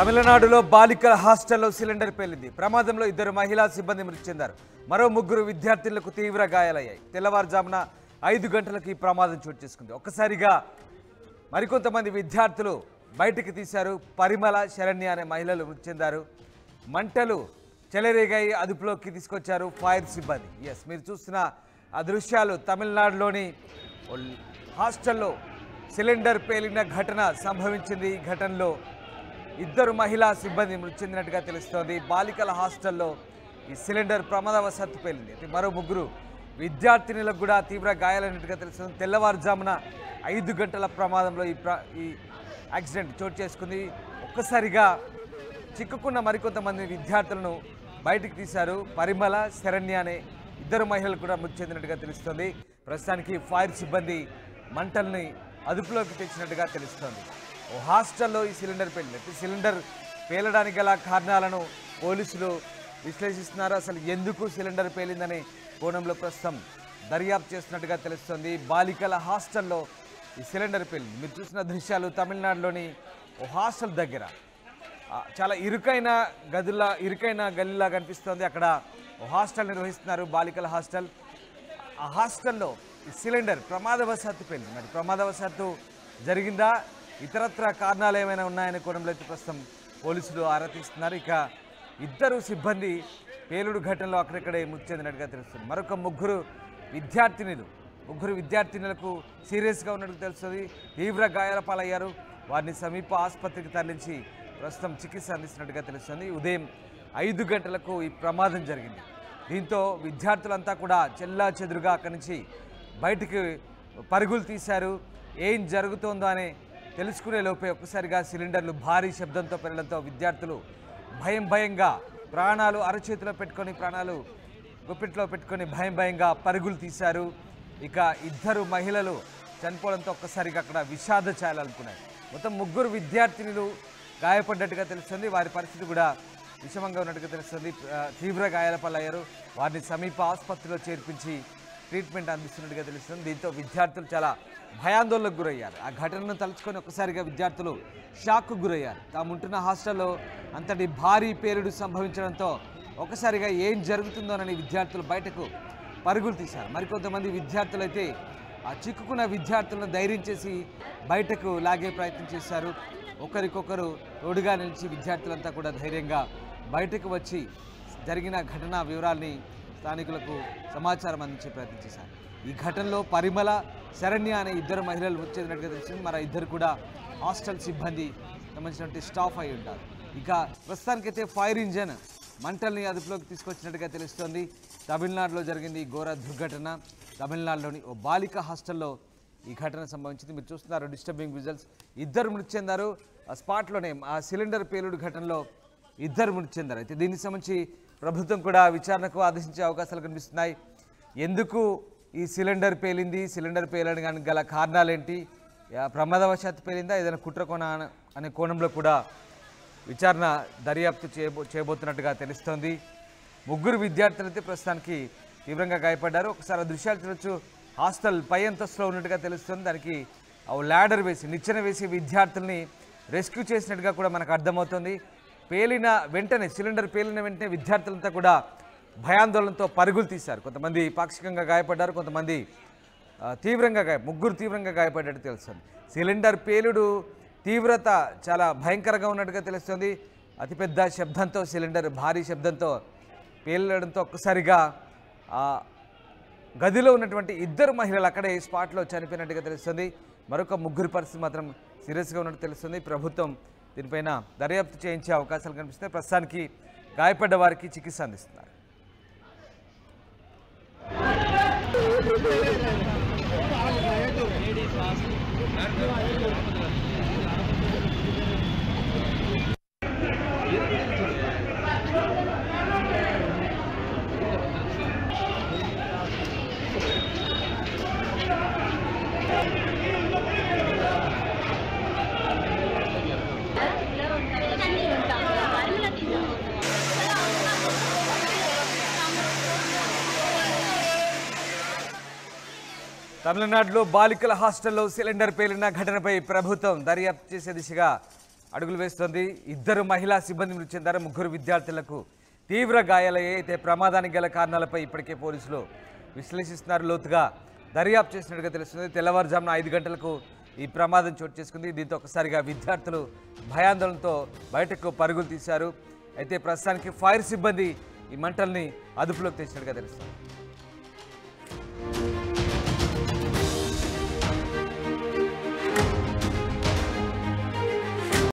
తమిళనాడులో బాలికల హాస్టల్లో సిలిండర్ పేలింది. ప్రమాదంలో ఇద్దరు మహిళా సిబ్బంది మృతి చెందారు. మరో ముగ్గురు విద్యార్థులకు తీవ్ర గాయాలయ్యాయి. తెల్లవారుజామున 5 గంటలకు ఈ ప్రమాదం చోటు చేసుకుంది. ఒక్కసారిగా మరికొంతమంది విద్యార్థులు బయటికి తీశారు. పరిమళ, శరణ్య అనే మహిళలు మృతి చెందారు. మంటలు చెలరేగాయి, అదుపులోకి తీసుకొచ్చారు ఫైర్ సిబ్బంది. మీరు చూస్తున్న ఆ దృశ్యాలు తమిళనాడులోని హాస్టల్లో సిలిండర్ పేలిన ఘటన సంభవించింది. ఈ ఘటనలో ఇద్దరు మహిళా సిబ్బంది మృతి చెందినట్టుగా తెలుస్తోంది. బాలికల హాస్టల్లో ఈ సిలిండర్ ప్రమాదవశాత్తు పేలింది. మరో ముగ్గురు విద్యార్థినులకు కూడా తీవ్ర గాయాలైనట్టుగా తెలుస్తుంది. తెల్లవారుజామున 5 గంటల ప్రమాదంలో ఈ యాక్సిడెంట్ చోటు చేసుకుంది. ఒక్కసారిగా చిక్కుకున్న మరికొంతమంది విద్యార్థులను బయటికి తీశారు. పరిమళ, శరణ్య అనే ఇద్దరు మహిళలు కూడా మృతి చెందినట్టుగా తెలుస్తోంది. ప్రస్తుతానికి ఫైర్ సిబ్బంది మంటల్ని అదుపులోకి తెచ్చినట్టుగా తెలుస్తోంది. ఓ హాస్టల్లో ఈ సిలిండర్ పేలింది. సిలిండర్ పేలడానికి గల కారణాలను పోలీసులు విశ్లేషిస్తున్నారు. అసలు ఎందుకు సిలిండర్ పేలిందనే కోణంలో ప్రస్తుతం దర్యాప్తు చేస్తున్నట్టుగా తెలుస్తోంది. బాలికల హాస్టల్లో ఈ సిలిండర్ పేలింది. మీరు చూసిన దృశ్యాలు తమిళనాడులోని ఓ హాస్టల్ దగ్గర చాలా ఇరుకైన గల్లీలా కనిపిస్తోంది. అక్కడ ఓ హాస్టల్ నిర్వహిస్తున్నారు, బాలికల హాస్టల్. ఆ హాస్టల్లో ఈ సిలిండర్ ప్రమాదవశాత్తు పేలింది. మరి ప్రమాదవశాత్తు జరిగిందా, ఇతరత్ర కారణాలు ఏమైనా ఉన్నాయనే కోణంలో అయితే ప్రస్తుతం పోలీసులు ఆరా తీస్తున్నారు. ఇక ఇద్దరు సిబ్బంది పేలుడు ఘటనలో అక్కడెక్కడే మృతి చెందినట్టుగా తెలుస్తుంది. మరొక ముగ్గురు విద్యార్థినులకు సీరియస్గా ఉన్నట్టు తెలుస్తుంది. తీవ్ర గాయాల పాలయ్యారు. వారిని సమీప ఆసుపత్రికి తరలించి ప్రస్తుతం చికిత్స అందిస్తున్నట్టుగా తెలుస్తుంది. ఉదయం 5 గంటలకు ఈ ప్రమాదం జరిగింది. దీంతో విద్యార్థులంతా కూడా చెల్లాచెదురుగా అక్కడి నుంచి బయటికి పరుగులు తీశారు. ఏం జరుగుతోందో అనే తెలుసుకునే లోపే ఒక్కసారిగా సిలిండర్లు భారీ శబ్దంతో పెరగడంతో విద్యార్థులు భయంగా ప్రాణాలు అరచేతిలో పెట్టుకొని, ప్రాణాలు గుప్పిట్లో పెట్టుకొని భయంగా పరుగులు తీశారు. ఇక ఇద్దరు మహిళలు చనిపోవడంతో ఒక్కసారిగా అక్కడ విషాద ఛాయలనుకున్నారు. మొత్తం ముగ్గురు విద్యార్థినులు గాయపడ్డట్టుగా తెలుస్తుంది. వారి పరిస్థితి కూడా విషమంగా ఉన్నట్టుగా తెలుస్తుంది. తీవ్ర గాయాల పాలయ్యారు. వారిని సమీప ఆసుపత్రిలో చేర్పించి ట్రీట్మెంట్ అందిస్తున్నట్టుగా తెలుస్తుంది. దీంతో విద్యార్థులు చాలా భయాందోళనకు గురయ్యారు. ఆ ఘటనను తలుచుకొని ఒక్కసారిగా విద్యార్థులు షాక్కు గురయ్యారు. తాముంటున్న హాస్టల్లో అంతటి భారీ పేలుడు సంభవించడంతో ఒక్కసారిగా ఏం జరుగుతుందోనని విద్యార్థులు బయటకు పరుగులు తీశారు. మరికొంతమంది విద్యార్థులు అయితే ఆ చిక్కుకున్న విద్యార్థులను ధైర్యం చేసి బయటకు లాగే ప్రయత్నం చేశారు. ఒకరికొకరు తోడుగా నిలిచి విద్యార్థులంతా కూడా ధైర్యంగా బయటకు వచ్చి జరిగిన ఘటన వివరాల్ని స్థానికులకు సమాచారం అందించే ప్రయత్నం చేశారు. ఈ ఘటనలో పరిమళ, శరణ్య అనే ఇద్దరు మహిళలు మృతి చెందినట్టుగా తెలిసింది. మరి ఇద్దరు కూడా హాస్టల్ సిబ్బంది సంబంధించినటువంటి స్టాఫ్ అయి ఉంటారు. ఇక ప్రస్తుతానికైతే ఫైర్ ఇంజన్ మంటల్ని అదుపులోకి తీసుకొచ్చినట్టుగా తెలుస్తోంది. తమిళనాడులో జరిగింది ఈ ఘోర దుర్ఘటన. తమిళనాడులోని ఓ బాలిక హాస్టల్లో ఈ ఘటన సంభవించింది. మీరు చూస్తున్నారు డిస్టర్బింగ్ విజువల్స్. ఇద్దరు మృతి చెందారు. ఆ స్పాట్లోనే ఆ సిలిండర్ పేలుడు ఘటనలో ఇద్దరు మృతి చెందారు. అయితే దీనికి సంబంధించి ప్రభుత్వం కూడా విచారణకు ఆదేశించే అవకాశాలు కనిపిస్తున్నాయి. ఎందుకు ఈ సిలిండర్ పేలింది, సిలిండర్ పేలడానికి గల కారణాలేంటి, ప్రమాదవశాత్తు పేలిందా, ఏదైనా కుట్రకోణ అనే కోణంలో కూడా విచారణ దర్యాప్తు చేయబోతున్నట్టుగా తెలుస్తోంది. ముగ్గురు విద్యార్థులైతే ప్రస్తుతానికి తీవ్రంగా గాయపడ్డారు. ఒకసారి దృశ్యాలు చూడొచ్చు. హాస్టల్ పై అంతస్తులో ఉన్నట్టుగా తెలుస్తుంది. దానికి ల్యాడర్ వేసి నిచ్చెన వేసి విద్యార్థుల్ని రెస్క్యూ చేసినట్టుగా కూడా మనకు అర్థమవుతుంది. సిలిండర్ పేలిన వెంటనే విద్యార్థులంతా కూడా భయాందోళనతో పరుగులు తీశారు. కొంతమంది పాక్షికంగా గాయపడ్డారు, కొంతమంది ముగ్గురు తీవ్రంగా గాయపడ్డట్టు తెలుస్తుంది. సిలిండర్ పేలుడు తీవ్రత చాలా భయంకరంగా ఉన్నట్టుగా తెలుస్తుంది. అతిపెద్ద శబ్దంతో భారీ శబ్దంతో పేలడంతో ఒక్కసారిగా గదిలో ఉన్నటువంటి ఇద్దరు మహిళలు అక్కడే స్పాట్లో చనిపోయినట్టుగా తెలుస్తుంది. మరొక ముగ్గురు పరిస్థితి మాత్రం సీరియస్గా ఉన్నట్టు తెలుస్తుంది. ప్రభుత్వం దీనిపైన దర్యాప్తు చేయించే అవకాశాలు కనిపిస్తాయి. ప్రస్తుతానికి గాయపడ్డ వారికి చికిత్స అందిస్తున్నారు. తమిళనాడులో బాలికల హాస్టల్లో సిలిండర్ పేలిన ఘటనపై ప్రభుత్వం దర్యాప్తు చేసే దిశగా అడుగులు వేస్తోంది. ఇద్దరు మహిళా సిబ్బంది మృతి చెందారు. ముగ్గురు విద్యార్థులకు తీవ్ర గాయాలయ్యాయి. అయితే ప్రమాదానికి గల కారణాలపై ఇప్పటికే పోలీసులు విశ్లేషిస్తున్నారు. లోతుగా దర్యాప్తు చేసినట్టుగా తెలుస్తుంది. తెల్లవారుజామున 5 గంటలకు ఈ ప్రమాదం చోటు చేసుకుంది. దీంతో ఒకసారిగా విద్యార్థులు భయాందోళనతో బయటకు పరుగులు తీశారు. అయితే ప్రస్తుతానికి ఫైర్ సిబ్బంది ఈ మంటల్ని అదుపులోకి తెచ్చినట్టుగా తెలుస్తుంది.